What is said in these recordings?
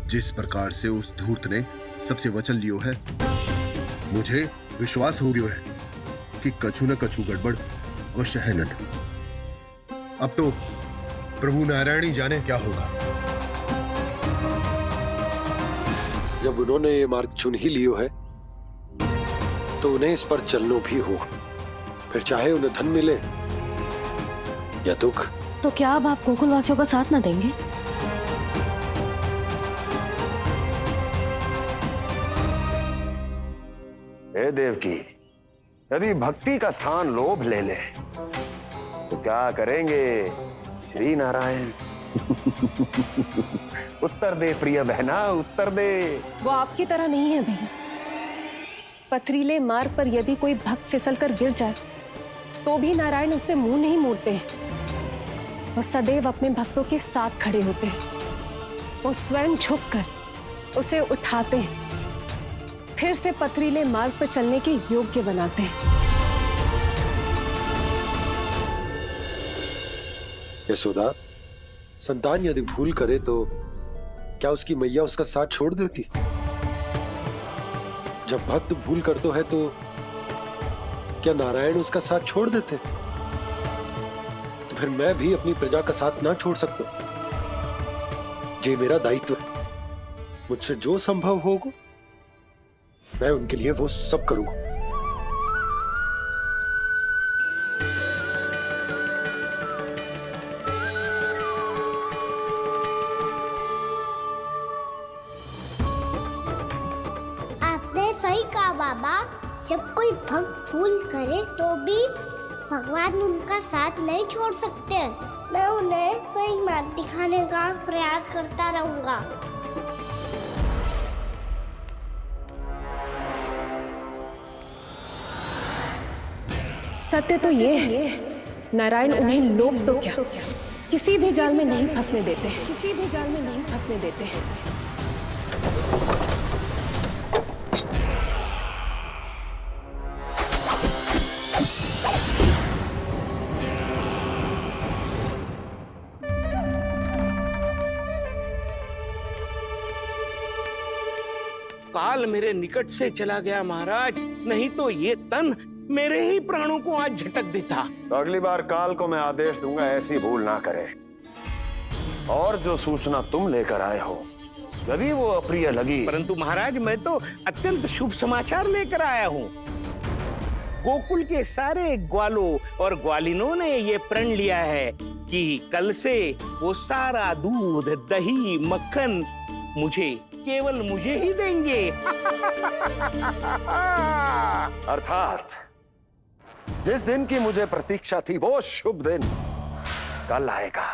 जिस प्रकार से उस धूर्त ने सबसे वचन लियो है, मुझे विश्वास हो गयो है कि कछु न कछु गड़बड़ अवश्य है नद। अब तो प्रभु नारायण ही जाने क्या होगा। जब उन्होंने ये मार्ग चुन ही लियो है तो उन्हें इस पर चलना भी हो, फिर चाहे उन्हें धन मिले या दुख। तो क्या अब आप गोकुलवासियों का साथ न देंगे? हे देवकी, यदि भक्ति का स्थान लोभ ले ले तो क्या करेंगे श्री नारायण? उत्तर दे प्रिय बहना, उत्तर दे। वो आपकी तरह नहीं है भैया। पथरीले मार्ग पर यदि कोई भक्त फिसलकर गिर जाए तो भी नारायण उससे मुंह नहीं मोड़ते हैं। वो सदैव अपने भक्तों के साथ खड़े होते हैं। वो स्वयं झुककर उसे उठाते हैं, फिर से पथरीले मार्ग पर चलने के योग्य बनाते हैं। यशोदा, संतान यदि भूल करे तो क्या उसकी मैया उसका साथ छोड़ देती? जब भक्त भूल करता है तो क्या नारायण उसका साथ छोड़ देते? तो फिर मैं भी अपनी प्रजा का साथ ना छोड़ सकता। ये मेरा दायित्व है। मुझसे जो संभव होगा मैं उनके लिए वो सब करूंगा। सही कहा बाबा, जब कोई भक्त भूल करे तो भी भगवान उनका साथ नहीं छोड़ सकते। मैं उन्हें सही मार्ग दिखाने का प्रयास करता रहूंगा। सत्य तो ये है, नारायण उन्हें लोग तो क्या किसी भी जाल में नहीं फंसने देते, किसी भी जाल में नहीं फंसने देते हैं। काल मेरे निकट से चला गया महाराज, नहीं तो ये तन मेरे ही प्राणों को आज झटक देता। तो अगली बार काल को मैं आदेश दूंगा ऐसी भूल ना करे। और जो सूचना तुम लेकर आए हो यदि वो अप्रिय लगी, परंतु महाराज मैं तो अत्यंत शुभ समाचार लेकर आया हूँ। गोकुल के सारे ग्वालों और ग्वालिनों ने ये प्रण लिया है कि कल से वो सारा दूध, दही, मक्खन केवल मुझे ही देंगे। अर्थात जिस दिन की मुझे प्रतीक्षा थी वो शुभ दिन कल आएगा।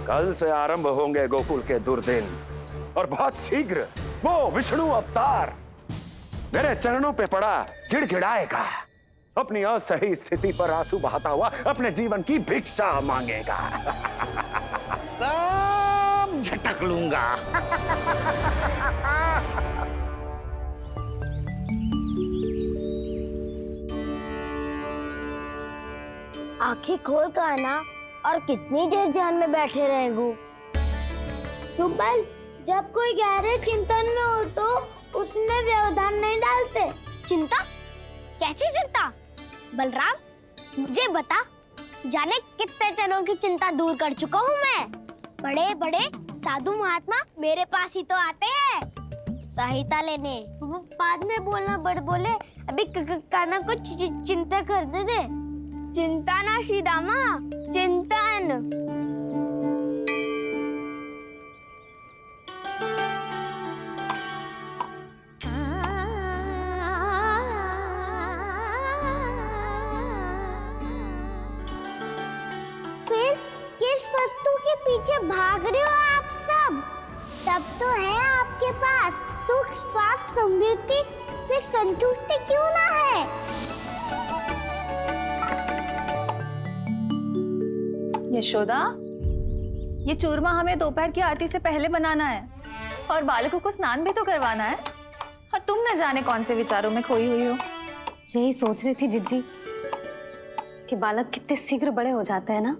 कल से आरंभ होंगे गोकुल के दुर्दिन और बहुत शीघ्र वो विष्णु अवतार मेरे चरणों पे पड़ा गिड़गिड़ाएगा। अपनी असही स्थिति पर आंसू बहाता हुआ अपने जीवन की भिक्षा मांगेगा। सब झटक लूंगा। आंखें खोल कर आना और कितनी देर ध्यान में बैठे रहेगो। सुबह जब कोई गहरे चिंतन में हो तो उसमें व्यवधान नहीं डालते। चिंता? कैसी चिंता? बलराम मुझे बता, जाने कितने जनों की चिंता दूर कर चुका हूँ मैं। बड़े बड़े साधु महात्मा मेरे पास ही तो आते हैं सहायता लेने। बाद में बोलना बड़ बोले, अभी काना को चिंता करने दे। चिंता ना श्रीदामा, चिंतन। फिर किस वस्तु के पीछे भाग रहे हो आप सब? सब तो है आपके पास, सुख, स्वास्थ्य, समृद्धि, फिर संतुष्टि क्यों ना है? यशोदा, ये चूरमा हमें दोपहर की आरती से पहले बनाना है और बालकों को स्नान भी तो करवाना है। और तुम न जाने कौन से विचारों में खोई हुई हो। यही सोच रही थी जिज्जी कि बालक कितने शीघ्र बड़े हो जाते हैं ना।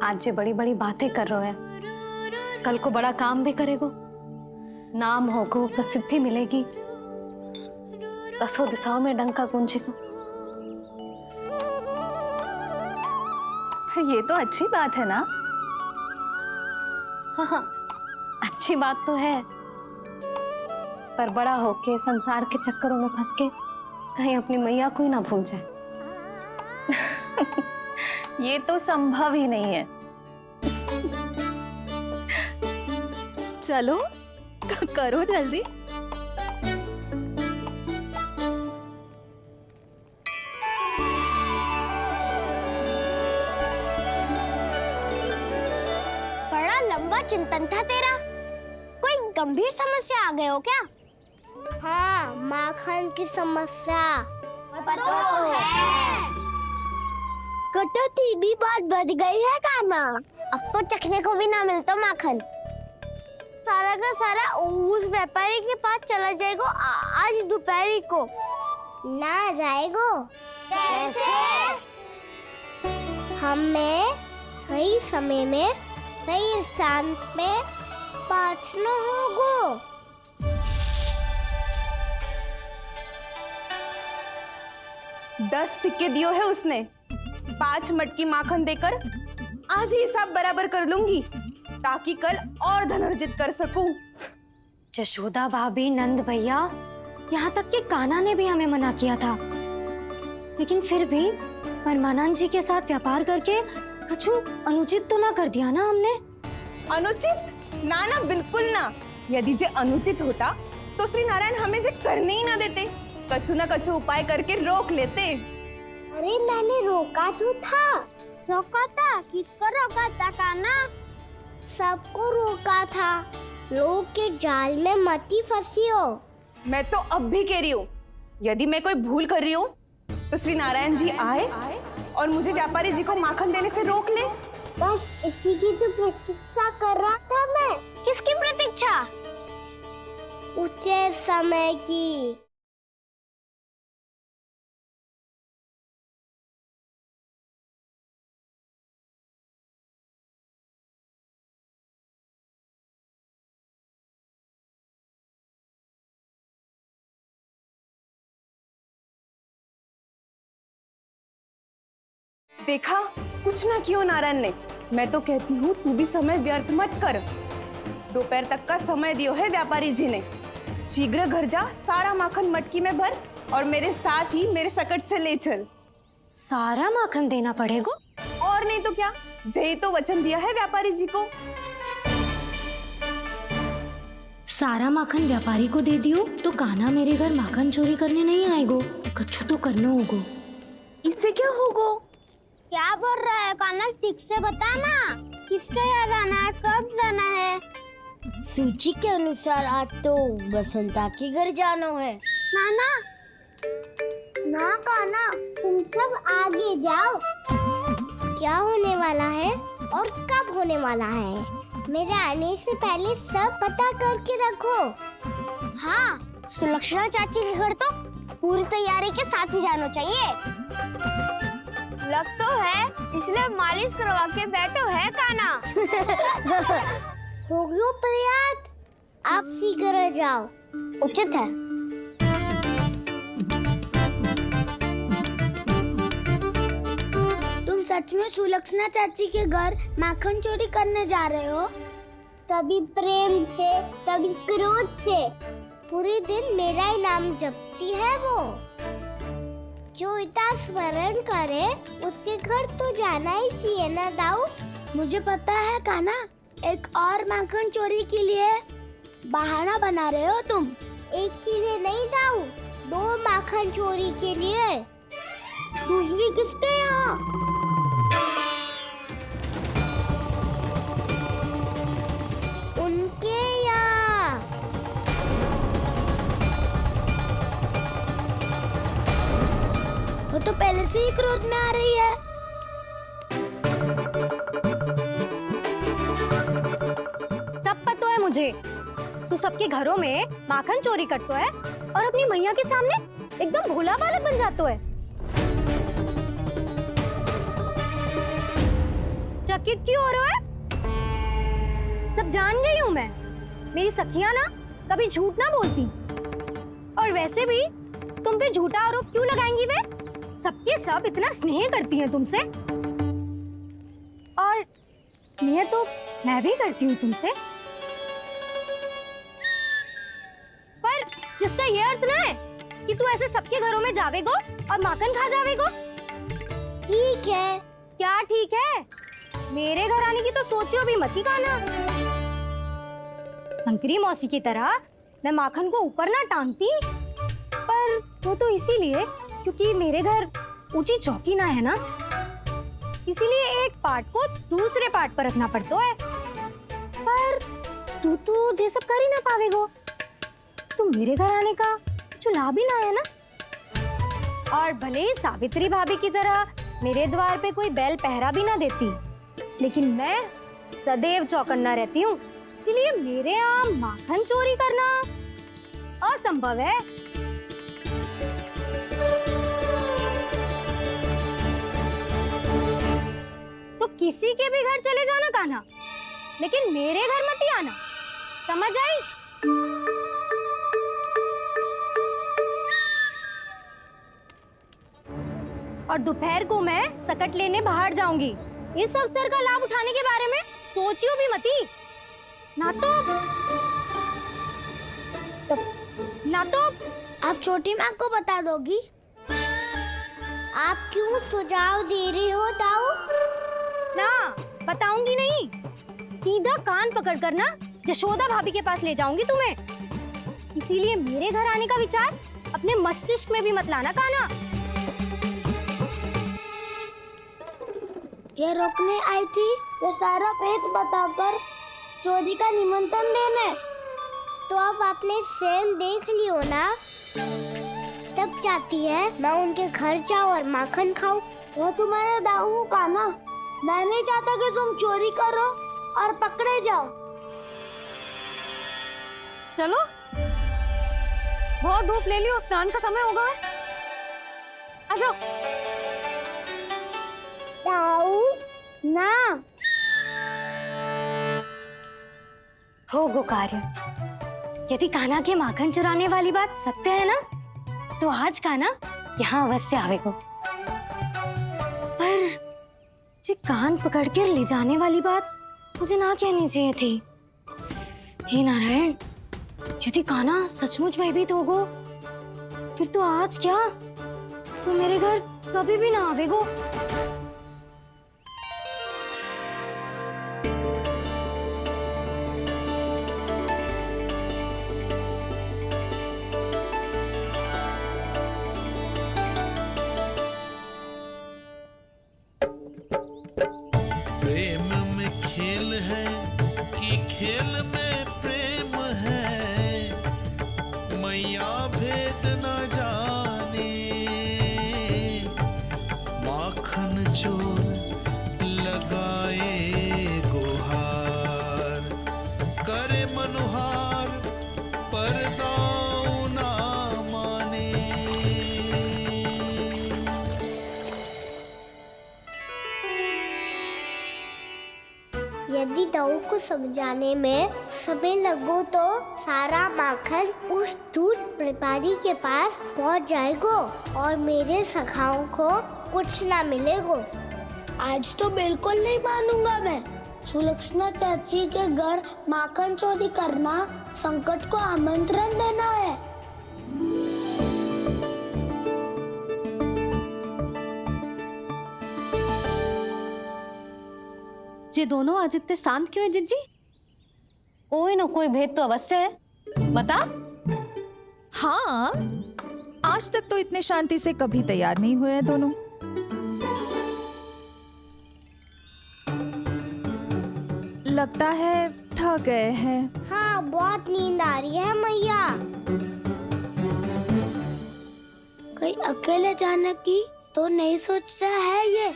आज ये बड़ी बड़ी बातें कर रहे हैं, कल को बड़ा काम भी करेगो, नाम होगो, प्रसिद्धि मिलेगी, दसों दिशाओं में डंका गूंजेगो। ये तो अच्छी बात है ना? हाँ, अच्छी बात तो है, पर बड़ा होके संसार के चक्करों में फंस के कहीं अपनी मैया को ही ना भूल जाए। ये तो संभव ही नहीं है। चलो करो जल्दी। बड़ा लंबा चिंतन था तेरा। कोई गंभीर समस्या आ गए हो क्या? हाँ, माखन की समस्या तो है। कटौती भी बहुत बढ़ गई है काना। अब तो चखने को भी ना मिलता माखन। सारा का सारा उस व्यापारी के पास चला जाएगा आज दोपहर को। ना जाएगो। कैसे? हमें सही समय में सही स्थान पे पहुंचना होगा। 10 सिक्के दियो है उसने। 5 मटकी माखन देकर आज ही हिसाब बराबर कर लूंगी ताकि कल और धन अर्जित कर सकूं। जशोदा भाभी, नंद भैया, यहाँ तक कि कान्हा ने भी हमें मना किया था, लेकिन फिर भी परमानंद जी के साथ व्यापार करके कछु अनुचित तो ना कर दिया ना हमने? अनुचित? ना ना, बिल्कुल ना। यदि जे अनुचित होता तो श्री नारायण हमें जे करने ही ना देते, कछु ना कछु उपाय करके रोक लेते। अरे मैंने रोका तो था। रोका था? किसको रोका था काना? सबको रोका था। लोग के जाल में मती फंसी हो। मैं तो अब भी कह रही हूँ, यदि मैं कोई भूल कर रही हूँ तो श्री नारायण जी आए और मुझे व्यापारी जी को माखन देने से रोक ले। बस इसी की तो प्रतीक्षा कर रहा था मैं। किसकी प्रतीक्षा? उचित समय की। देखा, कुछ ना क्यों नारायण ने। मैं तो कहती हूँ तू भी समय व्यर्थ मत कर। दोपहर तक का समय दियो है व्यापारी जी ने। शीघ्र घर जा, सारा माखन मटकी में भर और मेरे साथ ही मेरे सकट से ले चल। सारा माखन देना पड़ेगा? और नहीं तो क्या, जय तो वचन दिया है व्यापारी जी को। सारा माखन व्यापारी को दे दियो तो कान्हा मेरे घर माखन चोरी करने नहीं आएगो, कछु तो करना होगो। इससे क्या होगा? क्या बोल रहा है काना? ठीक से बता ना। किसका यहाँ जाना है, कब जाना है? सूची के अनुसार आज तो बसंता के घर जाना है। नाना, ना काना, तुम सब आगे जाओ। क्या होने वाला है और कब होने वाला है, मेरे आने से पहले सब पता करके रखो। हाँ, सुलक्षणा चाची के घर तो पूरी तैयारी के साथ ही जाना चाहिए। लग तो है, इसलिए मालिश करवा के बैठो है काना। हो गयो प्रयास, आप शीघ्र जाओ। उचित है। तुम सच में सुलक्षणा चाची के घर माखन चोरी करने जा रहे हो? कभी प्रेम से, कभी क्रोध से, पूरे दिन मेरा ही नाम जपती है वो। जो इतना स्मरण करे उसके घर तो जाना ही चाहिए ना दाऊ। मुझे पता है काना, एक और माखन चोरी के लिए बहाना बना रहे हो तुम। एक के लिए नहीं दाऊ, 2 माखन चोरी के लिए। दूसरी किसके यहाँ? उनके यहाँ। वो तो पहले से ही क्रोध में आ रही है। सब पता है मुझे, तू सबके घरों में माखन चोरी करतो है और अपनी मैया के सामने एकदम भोला बालक बन जातो है। चकित क्यों हो रहे हो? सब जान गई हूँ मैं। मेरी सखियां ना कभी झूठ ना बोलती। और वैसे भी तुम पे झूठा आरोप क्यों लगाएंगी वे? सबके सब इतना स्नेह करती हैं तुमसे। और स्नेह तो मैं भी करती हूँ तुमसे। पर जिसका ये अर्थ ना है कि तू ऐसे सबके घरों में जावेगो और माखन खा जावेगो। ठीक है। क्या ठीक है? मेरे घर आने की तो सोचियो भी मत ही खाना। शंकरी मौसी की तरह मैं माखन को ऊपर ना टांगती, पर वो तो इसीलिए क्योंकि मेरे घर ऊंची चौकी ना है ना, इसीलिए एक पार्ट को दूसरे पार्ट पर रखना पड़ता है। पर तू ये सब कर ही ना पावेगो, तो मेरे घर आने का कुछ लाभ ही ना है ना। और भले ही सावित्री भाभी की तरह मेरे द्वार पे कोई बैल पहरा भी ना देती, लेकिन मैं सदैव चौकन्ना रहती हूँ, इसलिए मेरे यहाँ माखन चोरी करना असंभव है। तो किसी के भी घर चले जाना कान्हा, लेकिन मेरे घर मत ही आना, समझ आई? और दोपहर को मैं सकट लेने बाहर जाऊंगी। इस अवसर का लाभ उठाने के बारे में सोचियो भी मती। ना तो आप छोटी माँ को बता दोगी? आप क्यों सुझाव दे रही हो दाऊ? ना बताऊंगी नहीं, सीधा कान पकड़ कर ना जशोदा भाभी के पास ले जाऊंगी तुम्हें। इसीलिए मेरे घर आने का विचार अपने मस्तिष्क में भी मत लाना कान्हा। ये रोकने आई थी ये सारा पेट बताकर चोरी का निमंत्रण देने। तो अब आपने स्वयं देख लियो ना, तब चाहती है मैं उनके घर जाऊं और माखन खाऊं। वो तुम्हारे दाऊ का ना, मैं नहीं चाहता कि तुम चोरी करो और पकड़े जाओ। चलो, बहुत धूप ले लियो, स्नान का समय होगा। आ जाओ। दाऊ ना हो गो कार्य। यदि कान्हा के माखन चुराने वाली बात सत्य है ना, तो आज कान्हा यहाँ अवश्य आवेगो। पर जी कान पकड़ कर ले जाने वाली बात मुझे ना कहनी चाहिए थी। हे नारायण, यदि कान्हा सचमुच भयभीत होगो, फिर तो आज क्या, तो मेरे घर कभी भी ना आवेगो। प्रेम में खेल है कि खेल में प्रेम है, मैया भेद न जाने। माखन चोर लगाए गुहार, करे मनुहार पर दाऊ ना माने। यदि दाऊ को समझाने में समय लगो तो सारा माखन उस दूध व्यापारी के पास पहुंच जाएगो और मेरे सखाओं को कुछ ना मिलेगो। आज तो बिल्कुल नहीं मानूंगा मैं। सुलक्षणा चाची के घर माखन चोरी करना संकट को आमंत्रण देना है। ये दोनों आज इतने शांत क्यों है जिज्जी? कोई ना कोई भेद तो अवश्य है, बता। हाँ, आज तक तो इतने शांति से कभी तैयार नहीं हुए हैं दोनों। लगता है थक गए हैं। हाँ, बहुत नींद आ रही है मैया। कहीं अकेले जाने की तो नहीं सोच रहा है ये?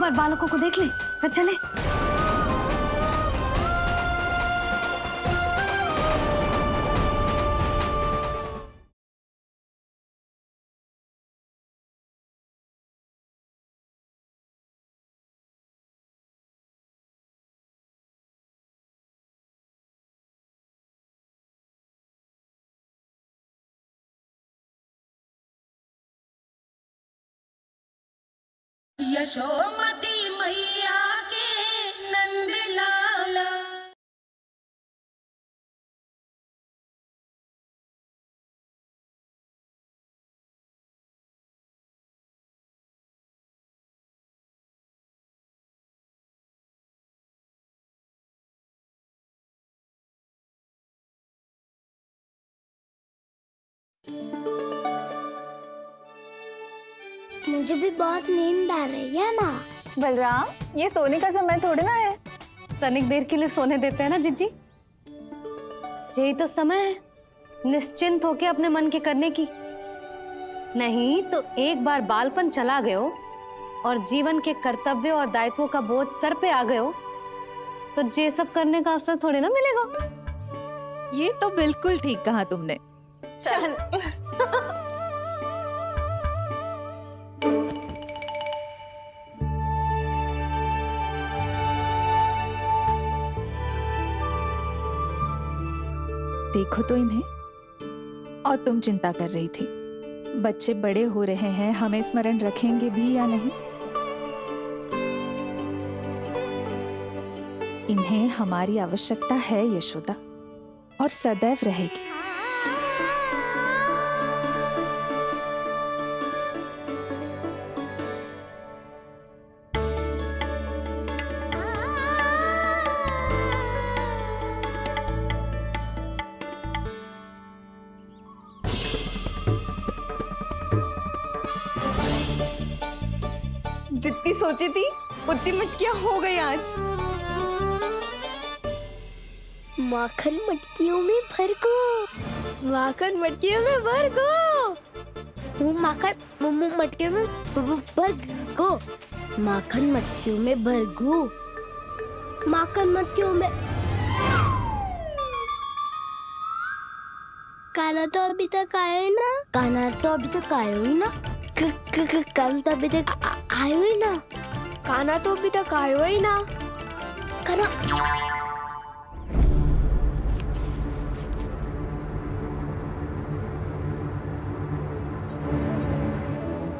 बार बालकों को देख ले, फिर चले। यशोमती मैया के नंद लाला। मुझे भी बहुत नींद आ रही है माँ। बलराम, ये सोने का समय थोड़ी ना है। तनिक देर के लिए सोने देते हैं ना जिज्जी। यही तो समय है निश्चिंत होके अपने मन के करने की। नहीं तो एक बार बालपन चला गयो और जीवन के कर्तव्यों और दायित्वों का बोझ सर पे आ गयो तो ये सब करने का अवसर थोड़े ना मिलेगा। ये तो बिल्कुल ठीक कहा तुमने। चल देखो तो इन्हें। और तुम चिंता कर रही थी बच्चे बड़े हो रहे हैं, हमें स्मरण रखेंगे भी या नहीं। इन्हें हमारी आवश्यकता है यशोदा, और सदैव रहेगी। जितनी सोची थी उतनी मटकियां हो गई आज। माखन मटकियों में भर को, माखन मटकियों में भर को, माखन मटकियों में भर को, माखन मटकियों में भर को, माखन मटकियों में। काना तो अभी तक आया ही ना, काना तो अभी तक आया ही ना, काना तो अभी तक आयो ही ना, काना तो अभी तक आयो ही ना, काना।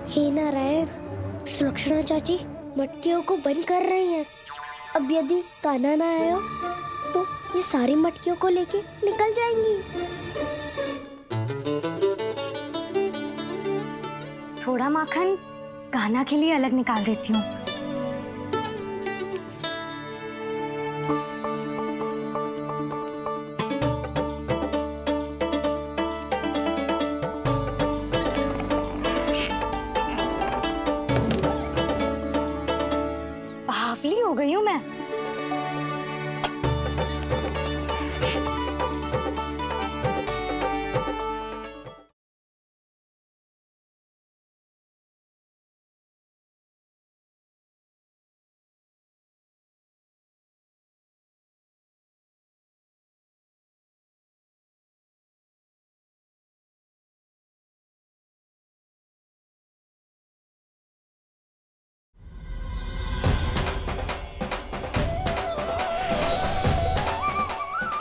हे नारायण, सुलक्षणा चाची मटकियों को बंद कर रही हैं। अब यदि काना ना आया तो ये सारी मटकियों को लेके निकल जाएंगी। थोड़ा माखन कान्हा के लिए अलग निकाल देती हूँ। बावली हो गई हूँ मैं।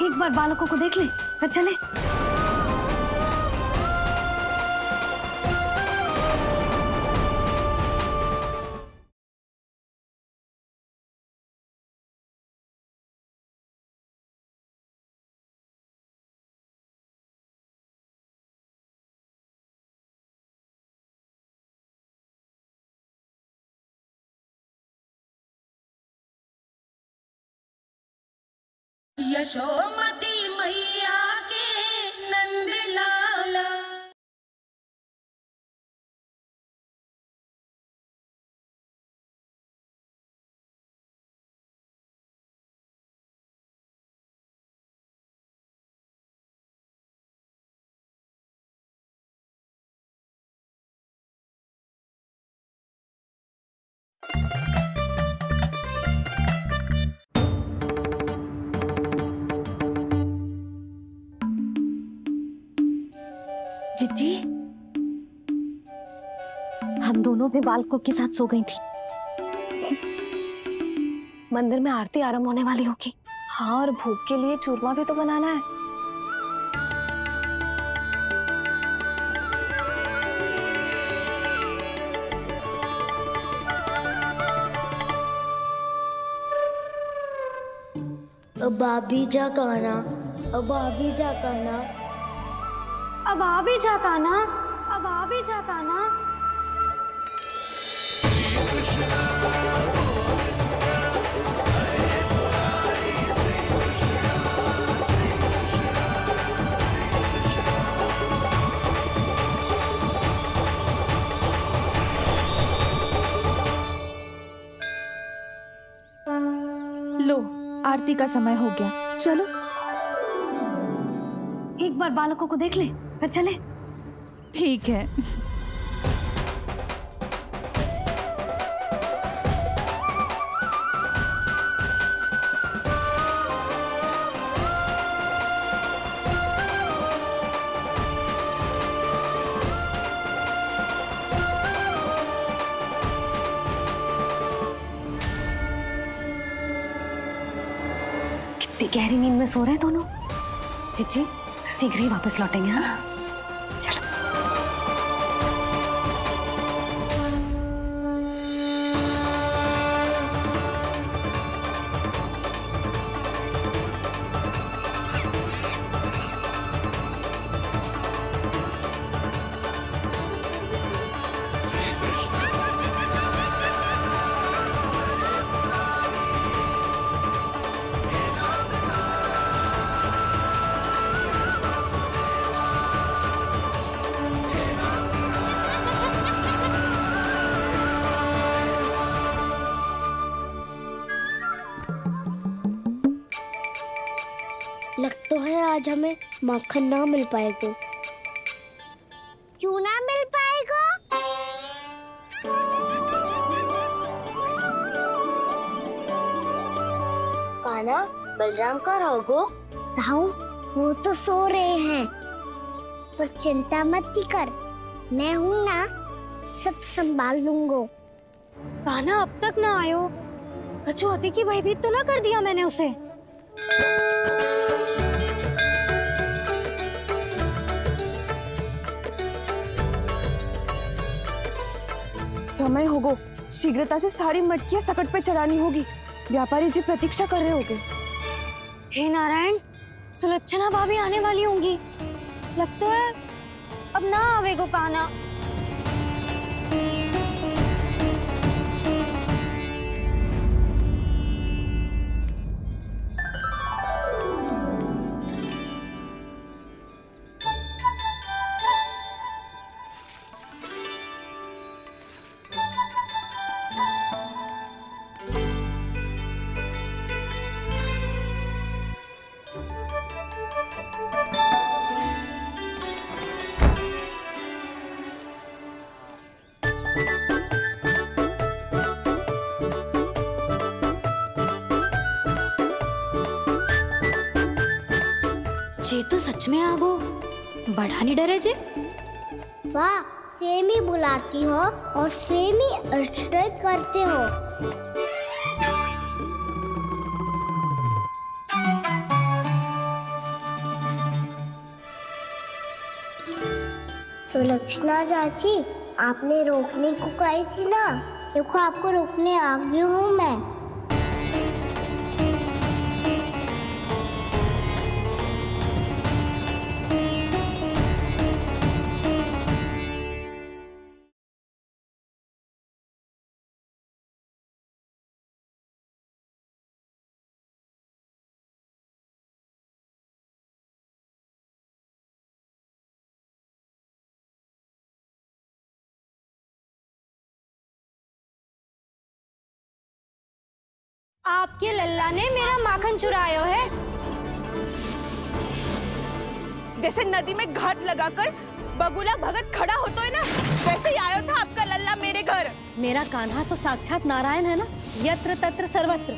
एक बार बालकों को देख ले, फिर चले। यशोमती मैया के नंद लाला। जिज्जी, हम दोनों भी बालकों के साथ सो गई थी। मंदिर में आरती आरंभ होने वाली होगी। हाँ, और भूख के लिए चूरमा भी तो बनाना है। अब आ भी जा काना, अब आ भी जा काना। अब आ भी जा काना, अब आ भी जा काना। लो, आरती का समय हो गया, चलो। एक बार बालकों को देख ले, फिर चले। ठीक है। कितनी गहरी नींद में सो रहे हैं दोनों। जिज्जी, शीघ्र ही वापस लौटेंगे। हाँ, चलो। लग तो है आज हमें माखन ना मिल पाएगा। क्यों ना मिल पाएगा? काना, बलराम का रहोगो? ताऊ, वो तो सो रहे हैं। पर चिंता मत कर, मैं हूँ ना, सब संभाल लूंगा। कान्हा अब तक ना आयो। कछुआती की भयभीत तो ना कर दिया मैंने उसे? समय होगो, शीघ्रता से सारी मटकियां सकट पे चढ़ानी होगी। व्यापारी जी प्रतीक्षा कर रहे होंगे। हे नारायण, सुलक्षणा भाभी आने वाली होंगी। लगता है अब ना आवेगो कान्हा। जे तो सच में आगो, बढ़ा नहीं डरे जे। वाह, सेम ही बुलाती हो और सेम ही अर्चना करते हो। सुलक्षणा चाची, आपने रोकने को कही थी ना, देखो आपको रोकने आ गई हूँ मैं। आपके लल्ला ने मेरा माखन चुरायो है। जैसे नदी में घाट लगाकर बगुला भगत खड़ा होता है ना, वैसे ही आया था आपका लल्ला मेरे घर। मेरा कान्हा तो साक्षात नारायण है ना, यत्र तत्र सर्वत्र।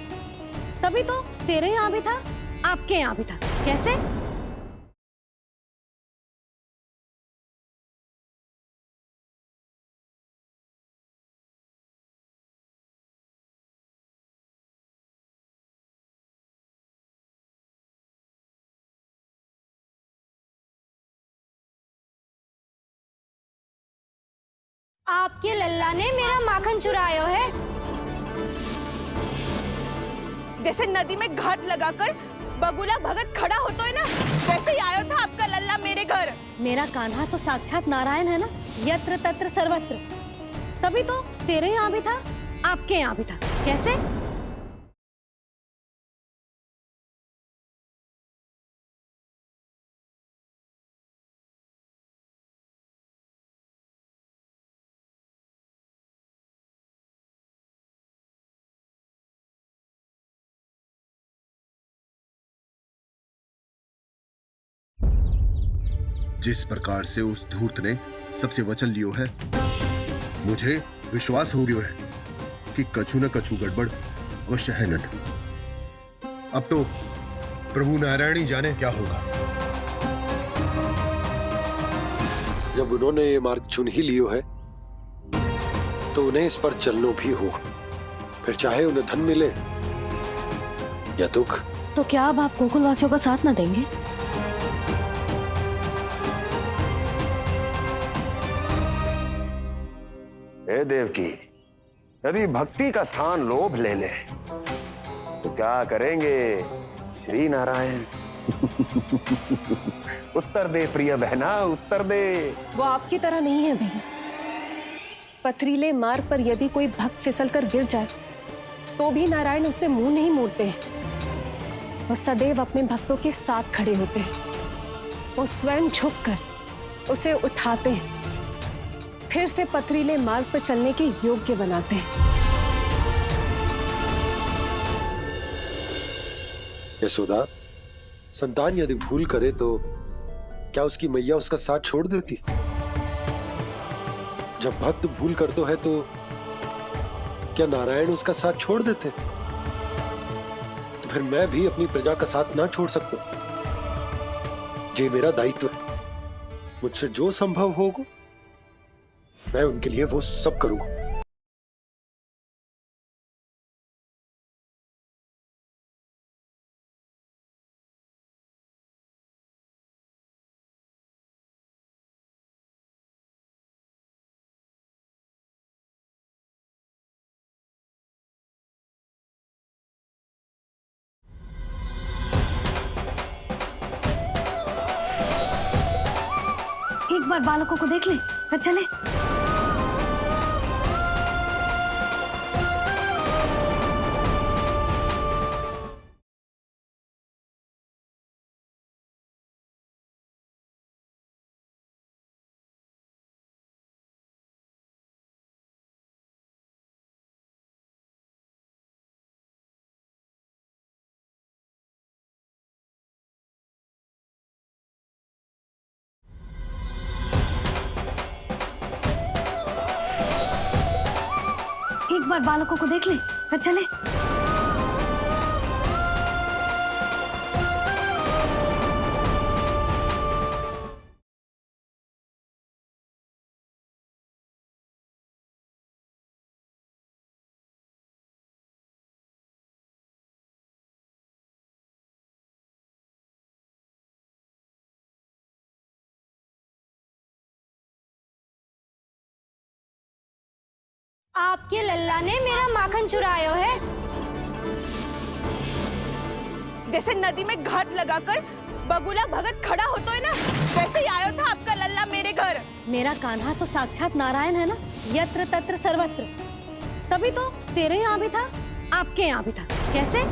तभी तो तेरे यहाँ भी था, आपके यहाँ भी था। कैसे? आपके लल्ला ने मेरा माखन चुरायो है। जैसे नदी में घाट लगाकर बगुला भगत खड़ा होता है ना, वैसे ही आयो था आपका लल्ला मेरे घर। मेरा कान्हा तो साक्षात नारायण है ना, यत्र तत्र सर्वत्र। तभी तो तेरे यहाँ भी था, आपके यहाँ भी था। कैसे? जिस प्रकार से उस धूर्त ने सबसे वचन लियो है, मुझे विश्वास हो गयो है कि कछु न कछु गड़बड़ अवश्य है नद। अब तो प्रभु नारायण ही जाने क्या होगा। जब उन्होंने ये मार्ग चुन ही लियो है तो उन्हें इस पर चलनो भी हो, फिर चाहे उन्हें धन मिले या दुख। तो क्या अब आप गोकुलवासियों का साथ न देंगे? हे देवकी, यदि भक्ति का स्थान लोभ ले ले तो क्या करेंगे श्री नारायण? उत्तर दे प्रिय बहना, उत्तर दे। वो आपकी तरह नहीं है भैया। पथरीले मार्ग पर यदि कोई भक्त फिसल कर गिर जाए तो भी नारायण उससे मुंह नहीं मोड़ते हैं। वो सदैव अपने भक्तों के साथ खड़े होते हैं। वो स्वयं झुककर उसे उठाते हैं, फिर से पथरीले मार्ग पर चलने के योग्य बनाते हैं। यशोदा, संतान यदि भूल करे तो क्या उसकी मैया उसका साथ छोड़ देती? जब भक्त भूल करता है तो क्या नारायण उसका साथ छोड़ देते? तो फिर मैं भी अपनी प्रजा का साथ ना छोड़ सकता। ये मेरा दायित्व है। मुझसे जो संभव होगा मैं उनके लिए वो सब करूंगा। एक बार बालकों को देख ले, फिर चले। एक बार बालकों को देख ले, फिर चले। आपके लल्ला ने मेरा माखन चुरायो है। जैसे नदी में घाट लगाकर बगुला भगत खड़ा होता है ना, वैसे ही आयो था आपका लल्ला मेरे घर। मेरा कान्हा तो साक्षात नारायण है ना, यत्र तत्र सर्वत्र। तभी तो तेरे यहाँ भी था, आपके यहाँ भी था। कैसे?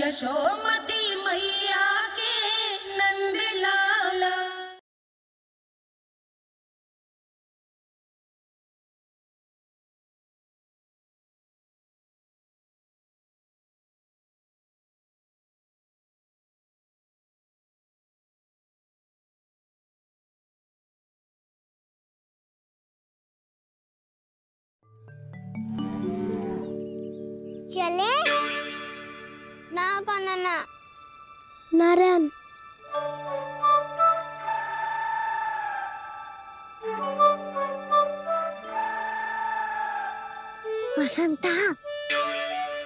यशोमती मैया के नंद लाला। चले ना काना ना नारायण वसंता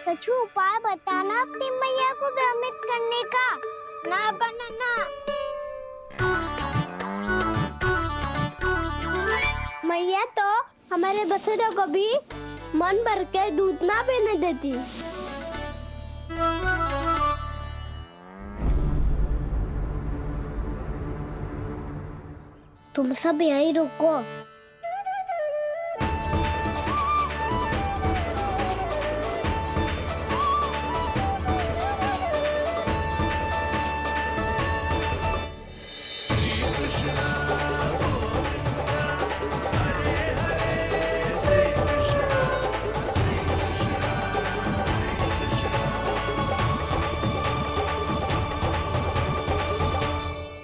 कुछ उपाय बताना अपनी मैया को भ्रमित करने का। ना काना ना मैया तो हमारे बसेरों को भी मन भर के दूध ना पीने देती। तुम सब यहीं रुको।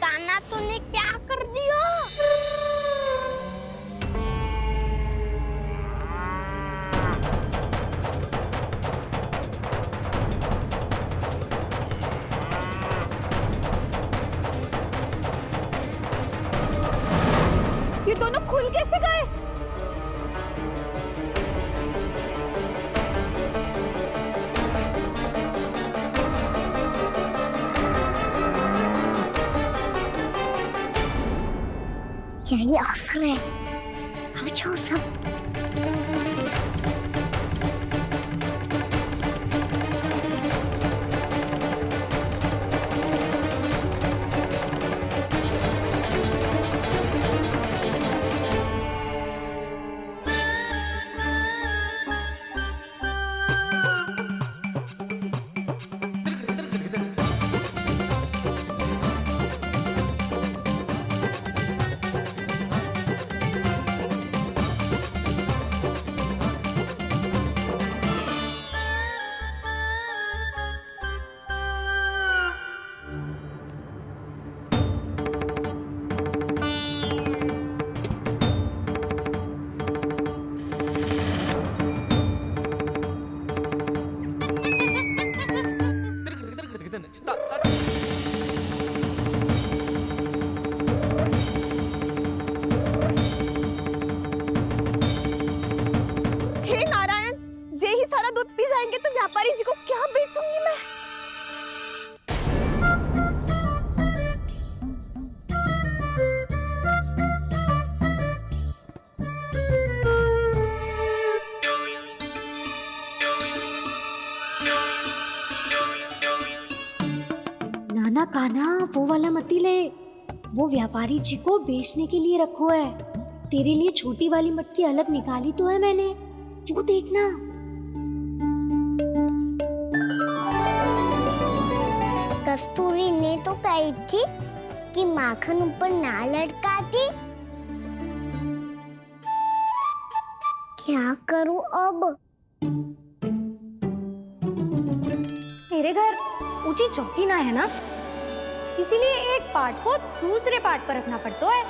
कान्हा तूने क्या कर दिया? ये दोनों खुल कैसे गए? यही अवसर है। आ जाओ सब। हे नारायण, जे ही सारा दूध पी जाएंगे तो व्यापारी जी को क्या बेचूंगी मैं? नाना कान्हा वो वाला मती ले, वो व्यापारी जी को बेचने के लिए रखो है। तेरे लिए छोटी वाली मटकी अलग निकाली तो है मैंने, वो देखना। कस्तूरी ने तो कही थी कि माखन ऊपर ना लटकाती। क्या करूं अब? तेरे घर ऊंची चौकी ना है ना, इसीलिए एक पार्ट को दूसरे पार्ट पर रखना पड़ता है।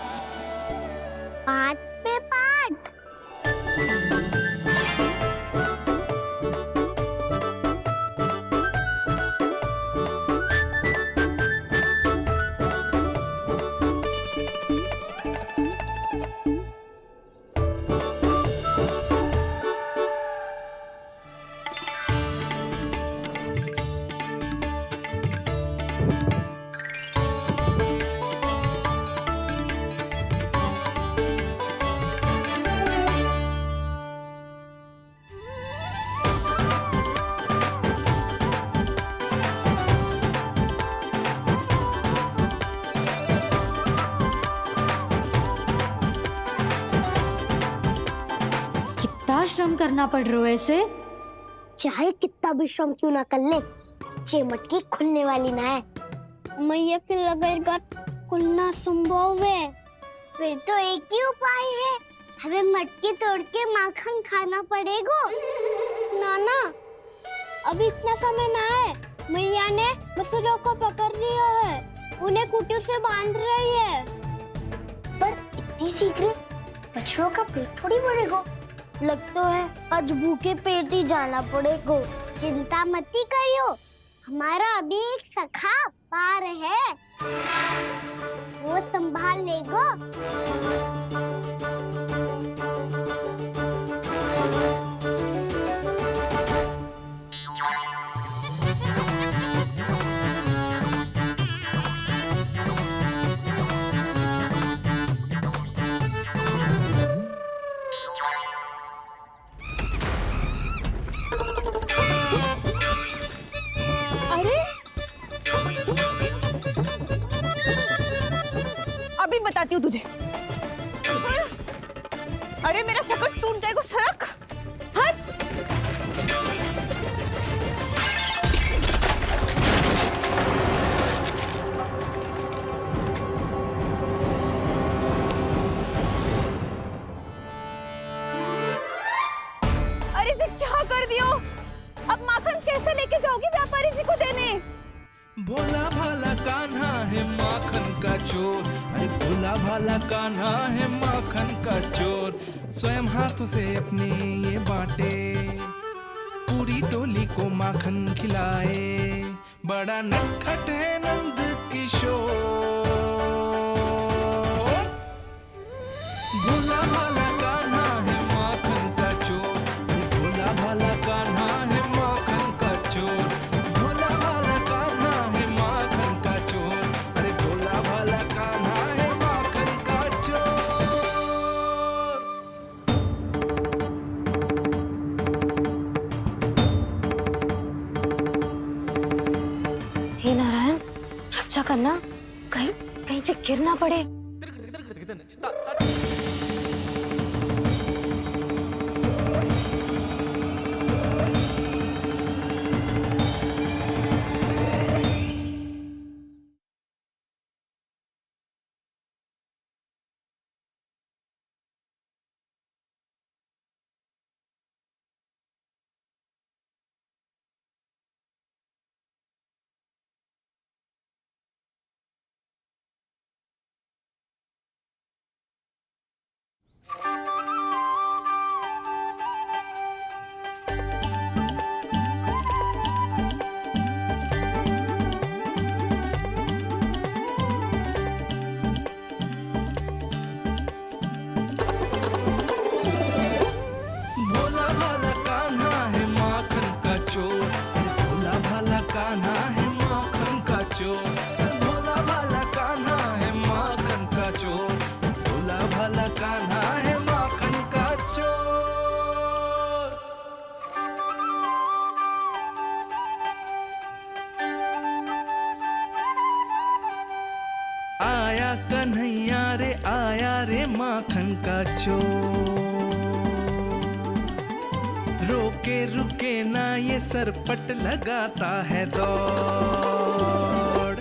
पार्ट पे पार्ट। कितना श्रम करना पड़ रहा है इसे। चाहे कितना भी श्रम क्यों ना कर ले, जे मटकी खुलने वाली ना है। मैया के लगेगा खुलना संभव है। फिर तो एक ही उपाय है, हमें मटकी तोड़ के माखन खाना पड़ेगा। नाना, अभी इतना समय ना है। मैया ने बछड़ों को पकड़ लिया है, उन्हें कुटियों से बांध रही है। पर इतनी शीघ्र बछड़ों का पेट थोड़ी भरेगा। लगता है आज भूखे पेट ही जाना पड़ेगा। चिंता मत करियो, हमारा अभी एक सखा पार है, वो संभाल लेगा। अभी बताती हूँ तुझे। अरे मेरा शकल टूट जाएगा, सरक हट। अरे जी क्या कर दियो? अब माखन कैसे लेके जाओगी व्यापारी जी को देने? भोला भाला कान्हा है माखन का चोर, अरे भोला भाला कान्हा है माखन का चोर। स्वयं हाथों से अपने ये बांटे, पूरी टोली को माखन खिलाए। बड़ा नटखट है नंद किशोर। भोला भाला कान्हा है माखन का चोर, अरे भोला भाला कान्हा है माखन का चोर। भोला भाला कान्हा है माखन का चोर, अरे भोला भाला कान्हा है माखन का चोर। हे नारायण, रक्षा करना, कहीं कहीं से गिर ना पड़े। भोला भाला कान्हा है माखन का चोर, अरे भोला भाला कान्हा है माखन का चोर। भोला भाला कान्हा है माखन का चोर, भोला भाला कान्हा है माखन का चोर। आया कन्हैया रे आया रे माखन का चोर। रोके रुके ना ये सरपट लगाता है दौड़।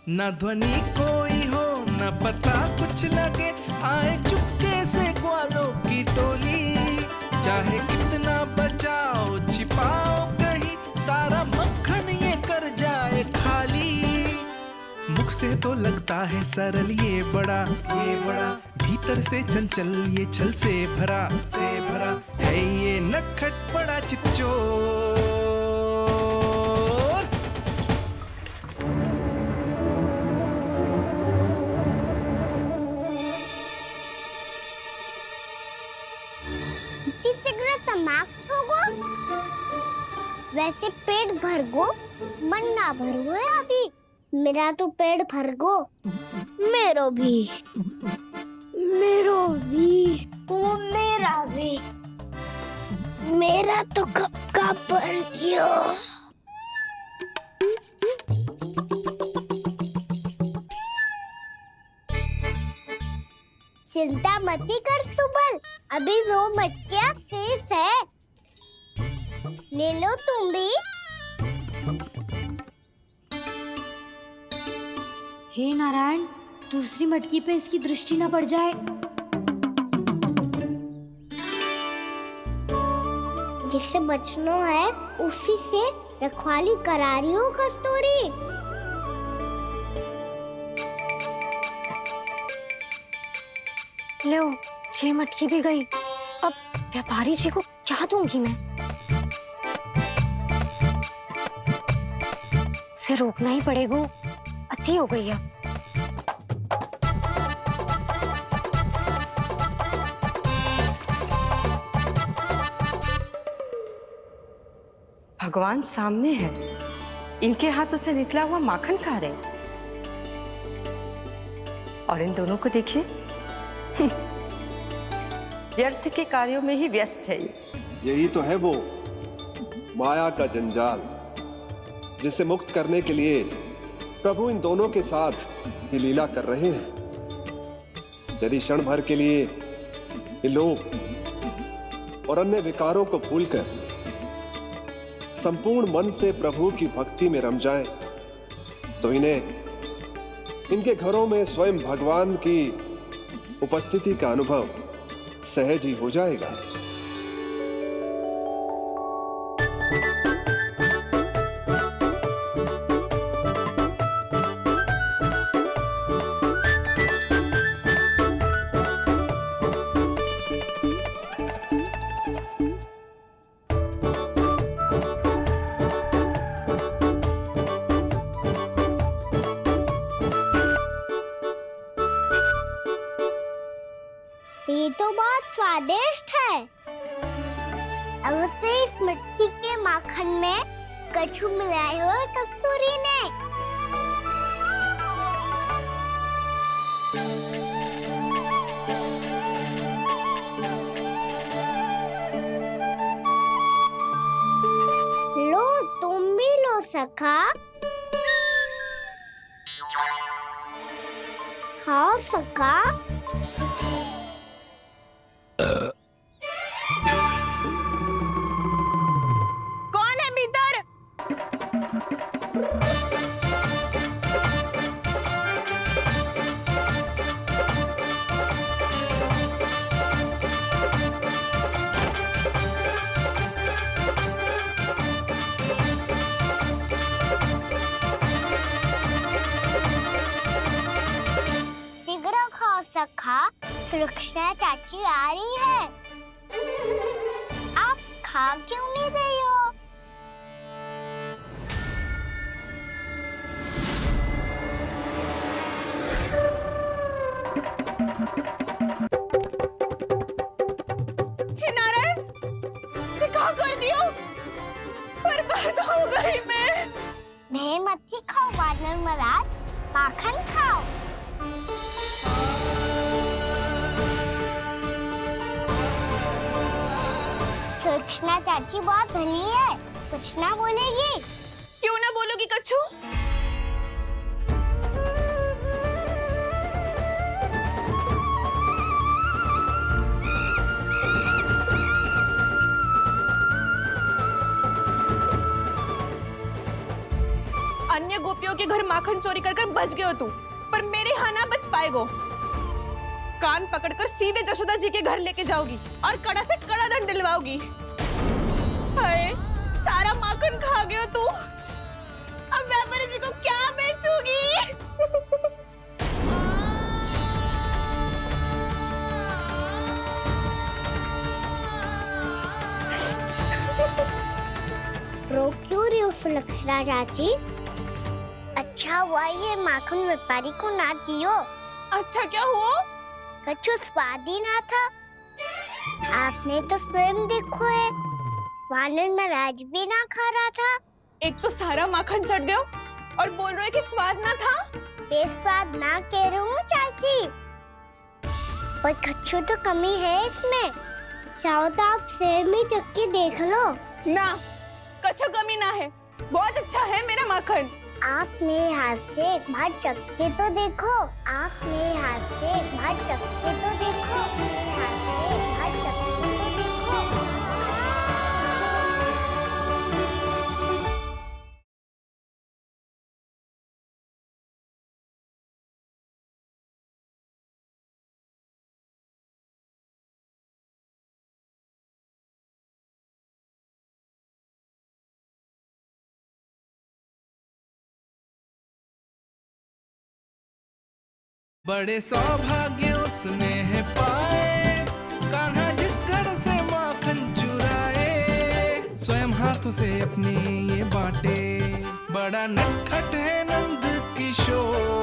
ना ध्वनि कोई हो ना पता कुछ लगे, आए चुपके से ग्वालों की टोली। चाहे कितना बचाओ छिपाओ कहीं, सारा मक्खन ये कर जाए खाली। मुख से तो लगता है सरल ये बड़ा भीतर से चंचल ये छल से भरा है ये नटखट बड़ा चिकचोर। शीघ्र समाप्त होगो। वैसे पेट भर गो, मन ना भर गो है अभी। मेरा तो पेट भर गो। मेरो भी वो मेरा भी। मेरा तो कब का भर गयो। चिंता मती कर सुबल, अभी 2 मटकियां शेष है, ले लो तुम भी। हे नारायण, दूसरी मटकी पे इसकी दृष्टि न पड़ जाए। जिससे बचना है उसी से रखवाली करा रही हो कस्तूरी। लो, ये मटकी भी गई। अब व्यापारी जी को क्या दूंगी मैं? इसे रोकना ही पड़ेगा, अति हो गई है। भगवान सामने है, इनके हाथों से निकला हुआ माखन खा रहे हैं। और इन दोनों को देखिए, व्यर्थ के कार्यों में ही व्यस्त है। यही तो है वो माया का जंजाल, जिससे मुक्त करने के लिए प्रभु इन दोनों के साथ ये लीला कर रहे हैं। यदि क्षण भर के लिए ये लोग और अन्य विकारों को भूलकर संपूर्ण मन से प्रभु की भक्ति में रम जाएं, तो इन्हें इनके घरों में स्वयं भगवान की उपस्थिति का अनुभव सहज ही हो जाएगा। ये तो बहुत स्वादिष्ट है। अवश्य इस मिट्टी के माखन में कछु मिलाए हो कस्तूरी ने। लो, तुम भी लो सखा। खाओ सखा। कौन है भीतर? शीघ्र खाओ सखा, सुलक्षणा चाची आ रही है। आप खा क्यों नहीं रही हो? हे नारायण, ये क्या कर दियो? बर्बाद हो गई मैं। मच्छी खाओ वानर महाराज, माखन खाओ। सुलक्षणा चाची बहुत भली है, कुछ ना बोलेगी। क्यों ना बोलोगी कच्छू? अन्य गोपियों के घर माखन चोरी कर कर बच गए हो तू, पर मेरे यहाँ ना बच पाएगो। कान पकड़कर सीधे जशोदा जी के घर लेके जाओगी और कड़ा से कड़ा दंड दिलवाओगी। हाय, सारा माखन खा गए हो तू। अब व्यापारी जी को क्या बेचूगी? रो क्यों रही हो सुलक्षणा चाची? अच्छा हुआ ये माखन व्यापारी को ना दियो। अच्छा क्या हुआ? कछु स्वाद ही ना था। आपने तो स्वयं देखो है, वानर महाराज भी ना खा रहा था। एक तो सारा माखन चढ़ गया और बोल रहे कि स्वाद ना था। बेस्वाद ना कह रही हूँ चाची, पर कछु तो कमी है इसमें। चाहो तो आप शेर में चक्की देख लो। ना, कछु कमी ना है, बहुत अच्छा है मेरा माखन। आप मेरे हाथ से एक बार चक्के तो देखो। आप मेरे हाथ से एक बार चक्के तो देखो। मेरे हाथ से एक बार चक्के तो देखो। बड़े सौभाग्य उसने है पाए, कान्हा जिस घर से माखन चुराए, स्वयं हाथों से अपने ये बांटे, बड़ा नटखट है नंद किशोर।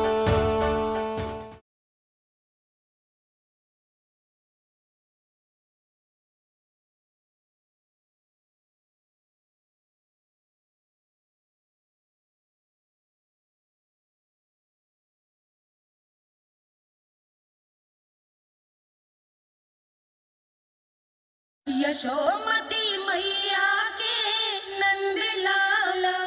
यशोमती मैया के नंद लाला।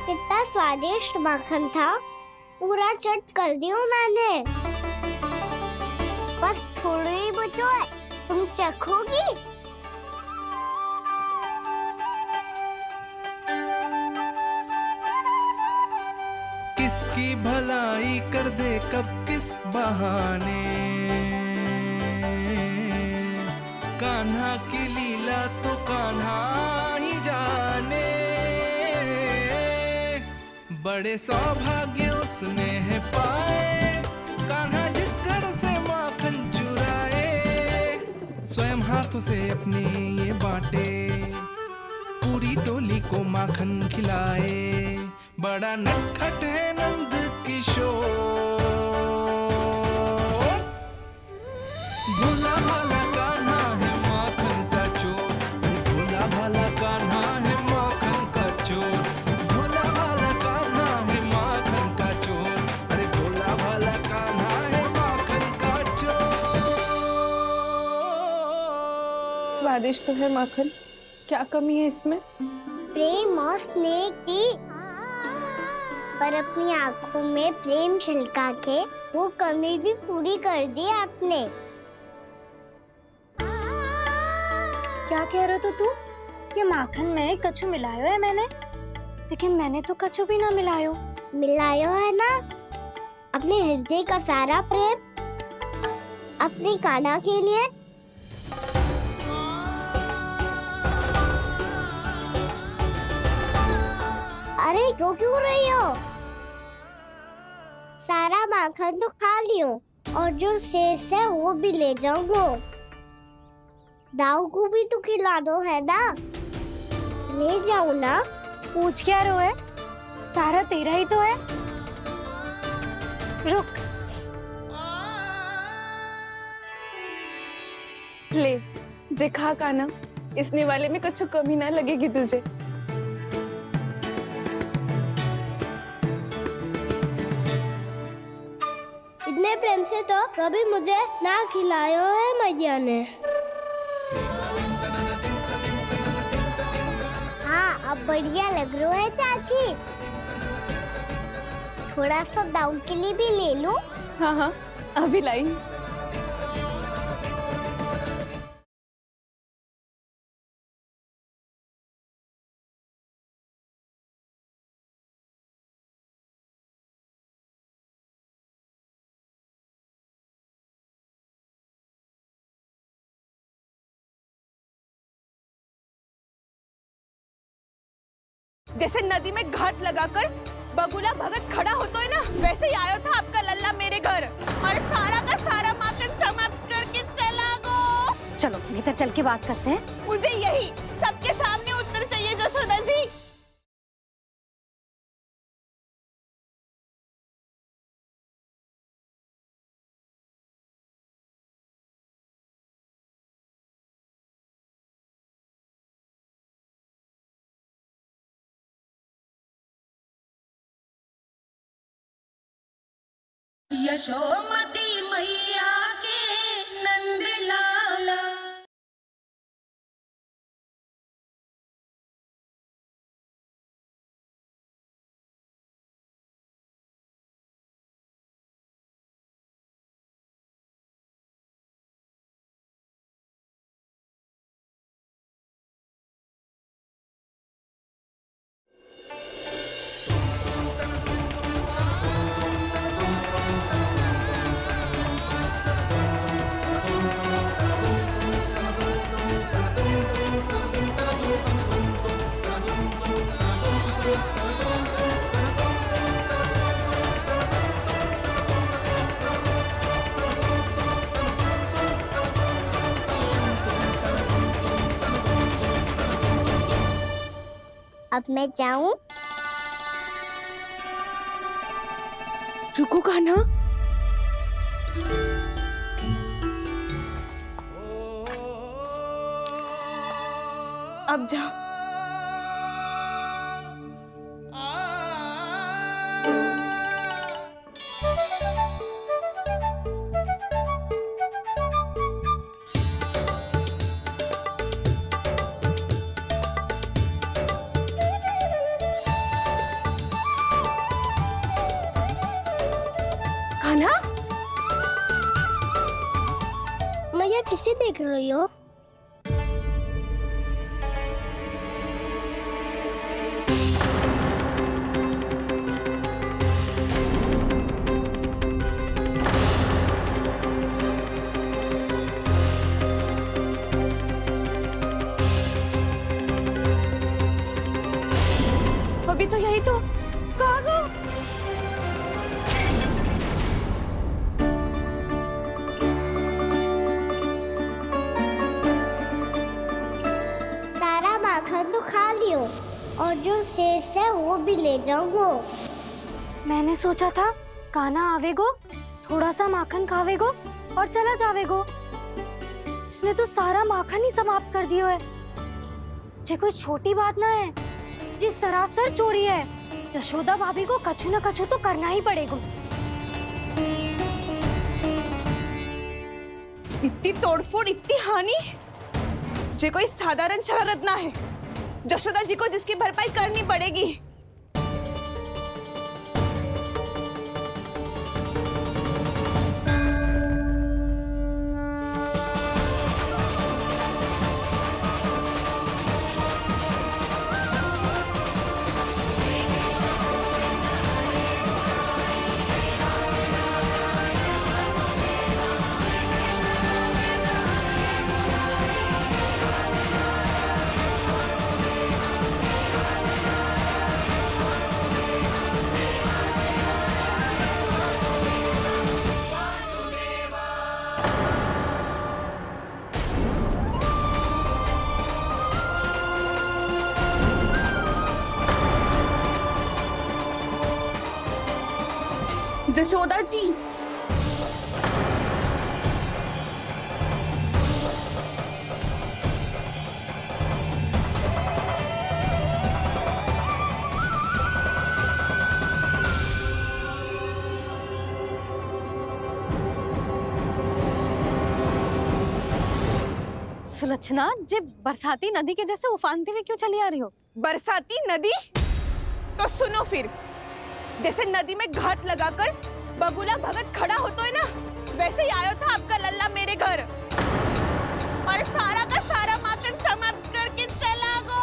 कितना स्वादिष्ट माखन था, पूरा चट कर दियो मैंने। बस थोड़ा ही बचो है, तुम चखोगी? किसकी भलाई कर दे कब किस बहाने, कान्हा की लीला तो कान्हा ही जाने, बड़े सौभाग्य उसने है पाए, कान्हा जिस घर से माखन चुराए, स्वयं हाथों से अपने ये बांटे, पूरी टोली को माखन खिलाए, बड़ा नटखट है नंद किशोर। भोला भाला कान्हा है माखन का चोर, भोला भाला कान्हा है माखन का चोर, भोला भाला कान्हा है माखन का चोर, अरे भोला भाला कान्हा है माखन का चोर। स्वादिष्ट तो है माखन, क्या कमी है इसमें? प्रेम और स्नेह की, पर अपनी आंखों में प्रेम छिलका के वो कमी भी पूरी कर दी आपने। क्या कह रहे हो तू? ये माखन में कछु मिलायो है मैंने, लेकिन मैंने तो कछु भी ना मिलायो। मिलायो है ना अपने हृदय का सारा प्रेम अपनी कान्हा के लिए। अरे रो क्यों रही हो? सारा माखन तो खा लियो और जो शेष है वो भी ले जाऊंगा। दाऊ को भी तो खिला दो है ना, ले जाओ ना। पूछ क्या रो है, सारा तेरा ही तो है। रुक, ले जे खा कान्हा, इसने वाले में कुछ कमी ना लगेगी तुझे। इतने प्रेम से तो कभी मुझे ना खिलायो है मैया ने। हाँ अब बढ़िया लग रहा है चाची। थोड़ा सा दाऊ के लिए भी ले लो। हाँ हाँ अभी लाई। जैसे नदी में घाट लगाकर बगुला भगत खड़ा होता है ना, वैसे ही आया था आपका लल्ला मेरे घर और सारा का सारा माखन समाप्त करके चला गो। चलो भीतर चल के बात करते हैं। मुझे यही सबके सामने उत्तर चाहिए जशोदा जी। यशोमती मैया के नंद लाला। अब मैं जाऊं? रुको कान्हा, अब जा। कान्हा, मैया किसे देख रही हो? अभी तो यही तो कहाँ गो? सारा माखन तो खा लियो और जो शेष है वो भी ले जाऊंगो। मैंने सोचा था कान्हा आवेगो, थोड़ा सा माखन खावेगो और चला जावेगो। इसने तो सारा माखन ही समाप्त कर दियो है। ये कोई छोटी बात ना है, जी सरासर चोरी है। यशोदा भाभी को कछु न कछु तो करना ही पड़ेगा। इतनी तोड़फोड़, इतनी हानि, ये कोई साधारण शरारत ना है। यशोदा जी को जिसकी भरपाई करनी पड़ेगी। यशोदा जी, सुलक्षणा, जे बरसाती नदी के जैसे उफानते हुए क्यों चली आ रही हो? बरसाती नदी? तो सुनो फिर, जैसे नदी में घाट लगाकर बगुला भगत खड़ा होता है ना, वैसे ही आया था आपका लल्ला मेरे घर और सारा का सारा माखन समाप्त करके चला गो।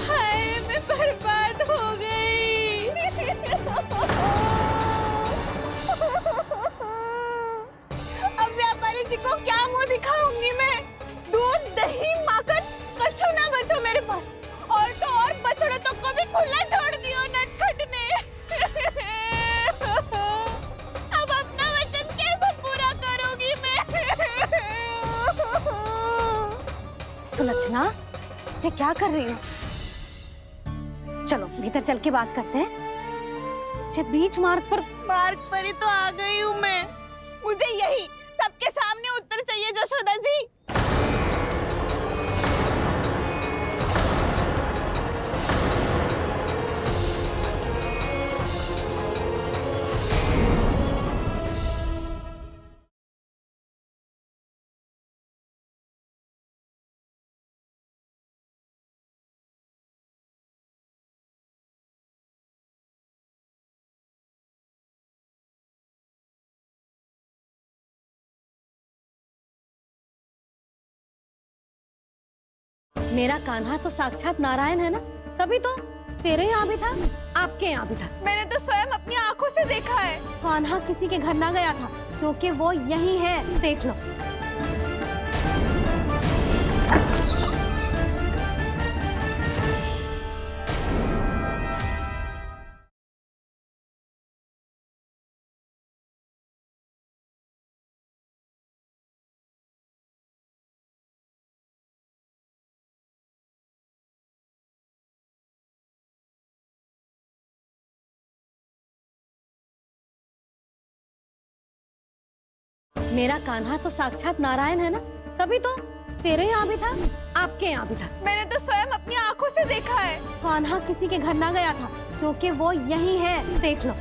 हाय, मैं बर्बाद हो गई। अब व्यापारी जी को क्या मुंह दिखाऊंगी मैं? दूध, दही, माखन कछु ना बचो मेरे पास। और तो और बछड़े तो को भी खुला छोड़ दियो नटखट ने। अब अपना वचन कैसे पूरा करूंगी मैं? सुलक्षणा, ये क्या कर रही हो? चलो भीतर चल के बात करते हैं। ये बीच मार्ग पर ही तो आ गई हूँ मैं। मुझे यही सबके सामने उत्तर चाहिए यशोदा जी। मेरा कान्हा तो साक्षात नारायण है ना, तभी तो तेरे यहाँ भी था, आपके यहाँ भी था। मैंने तो स्वयं अपनी आंखों से देखा है। कान्हा किसी के घर ना गया था, क्योंकि वो यही है, देख लो। मेरा कान्हा तो साक्षात नारायण है ना, तभी तो तेरे यहाँ भी था, आपके यहाँ भी था। मैंने तो स्वयं अपनी आंखों से देखा है। कान्हा किसी के घर ना गया था, क्योंकि वो यही है, देख लो।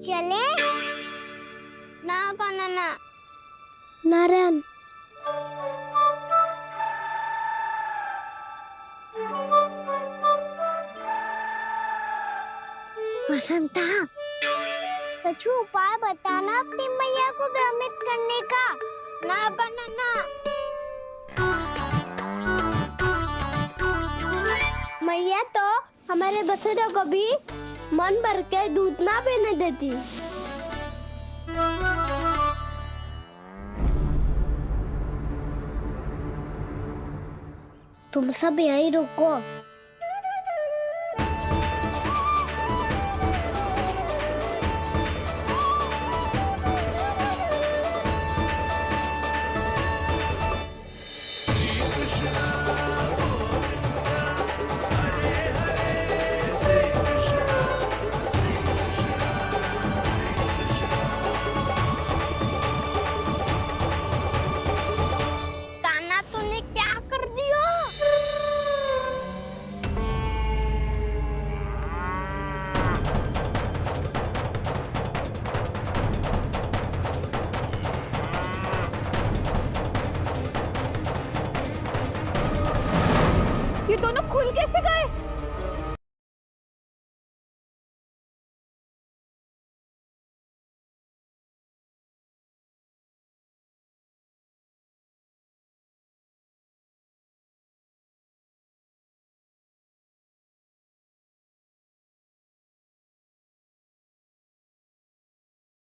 चले ना कान्हा ना नारायण। वसंता, कछु उपाय बताना अपनी मैया को भ्रमित करने का। ना कान्हा ना। मैया तो हमारे बसेरों को भी मन भर के दूध ना पीने देती। तुम सब यहीं रुको। कान्हा तूने क्या कर दिया? ये दोनों खुल कैसे गए?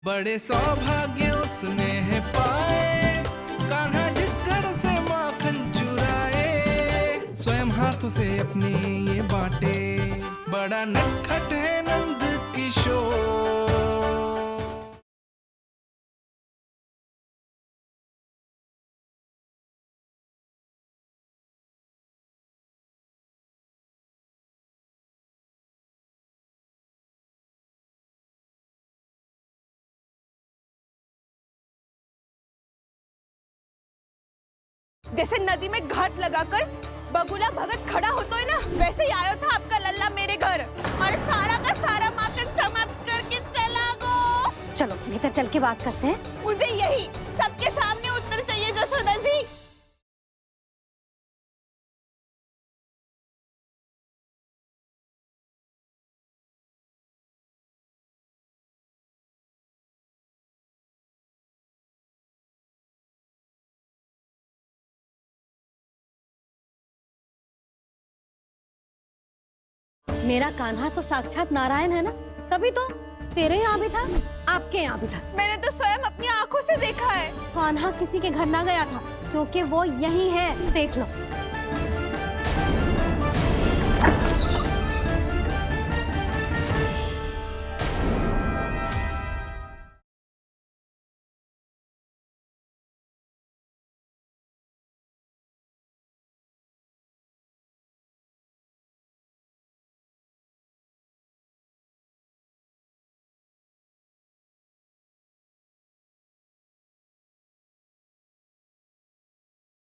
बड़े सौभाग्य उसने है पाए, कान्हा जिस घर से माखन चुराए, स्वयं हाथों से अपने ये बांटे, बड़ा नटखट है नंद किशोर। जैसे नदी में घाट लगाकर बगुला भगत खड़ा होता है ना, वैसे ही आया था आपका लल्ला मेरे घर और सारा का सारा माखन समाप्त करके चला गो। चलो भीतर चल के बात करते हैं। मुझे यही सबके सामने उत्तर चाहिए जशोदा जी। मेरा कान्हा तो साक्षात नारायण है ना, तभी तो तेरे यहाँ भी था, आपके यहाँ भी था। मैंने तो स्वयं अपनी आंखों से देखा है। कान्हा किसी के घर ना गया था, क्योंकि वो यही है, देख लो।